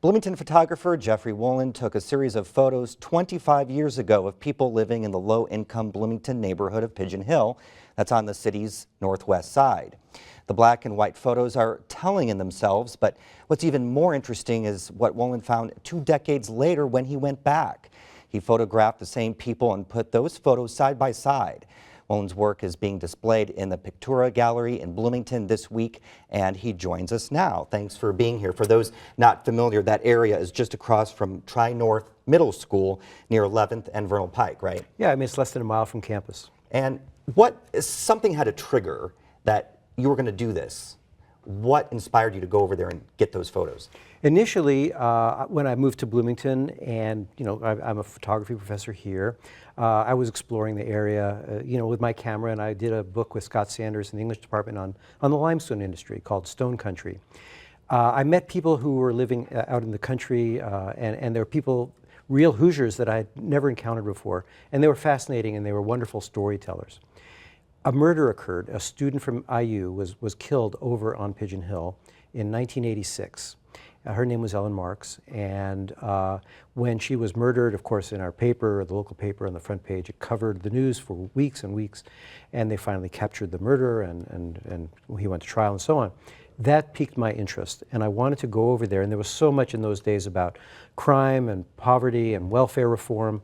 Bloomington photographer Jeffrey Wolin took a series of photos 25 years ago of people living in the low-income Bloomington neighborhood of Pigeon Hill. That's on the city's northwest side. The black and white photos are telling in themselves, but what's even more interesting is what Wolin found 2 decades later when he went back. He photographed the same people and put those photos side by side. Wolin's work is being displayed in the Pictura Gallery in Bloomington this week, and he joins us now. Thanks for being here. For those not familiar, that area is just across from Tri-North Middle School near 11th and Vernal Pike, right? Yeah, I mean, it's less than a mile from campus. And something had a trigger that you were going to do this. What inspired you to go over there and get those photos? Initially, when I moved to Bloomington, and I'm a photography professor here, I was exploring the area, with my camera, and I did a book with Scott Sanders in the English department on the limestone industry called Stone Country. I met people who were living out in the country, and there were people, real Hoosiers that I'd never encountered before, and they were fascinating and they were wonderful storytellers. A murder occurred. A student from IU was killed over on Pigeon Hill in 1986. Her name was Ellen Marks, and when she was murdered, of course, in our paper, the local paper on the front page, it covered the news for weeks and weeks, and they finally captured the murderer, and he went to trial and so on. That piqued my interest, and I wanted to go over there, and there was so much in those days about crime and poverty and welfare reform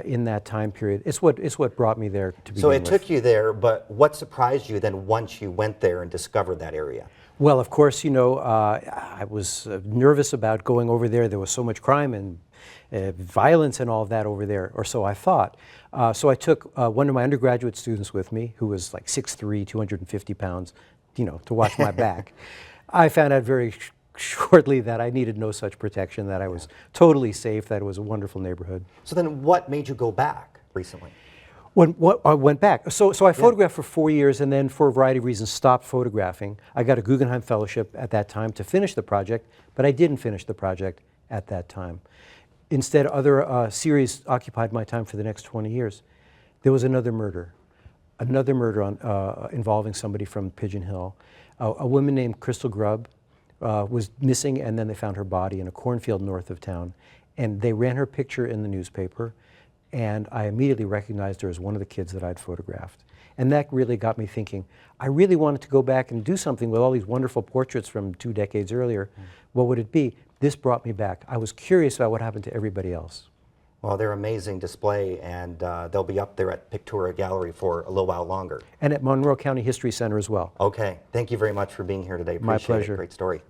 in that time period. It's what brought me there to begin with. So it took you there, but what surprised you then once you went there and discovered that area? Well, of course, I was nervous about going over there. There was so much crime and violence and all of that over there, or so I thought. So I took one of my undergraduate students with me, who was like 6'3", 250 pounds, to watch my back. I found out very shortly that I needed no such protection, that I was totally safe, that it was a wonderful neighborhood. So then what made you go back recently? I went back. So I photographed for 4 years, and then for a variety of reasons stopped photographing. I got a Guggenheim Fellowship at that time to finish the project, but I didn't finish the project at that time. Instead, other series occupied my time for the next 20 years. There was another murder involving somebody from Pigeon Hill. A woman named Crystal Grubb was missing, and then they found her body in a cornfield north of town. And they ran her picture in the newspaper, and I immediately recognized her as one of the kids that I'd photographed. And that really got me thinking, I really wanted to go back and do something with all these wonderful portraits from 2 decades earlier. What would it be? This brought me back. I was curious about what happened to everybody else. Well, they're amazing display, and they'll be up there at Pictura Gallery for a little while longer. And at Monroe County History Center as well. Okay. Thank you very much for being here today. Appreciate My pleasure. It. Great story.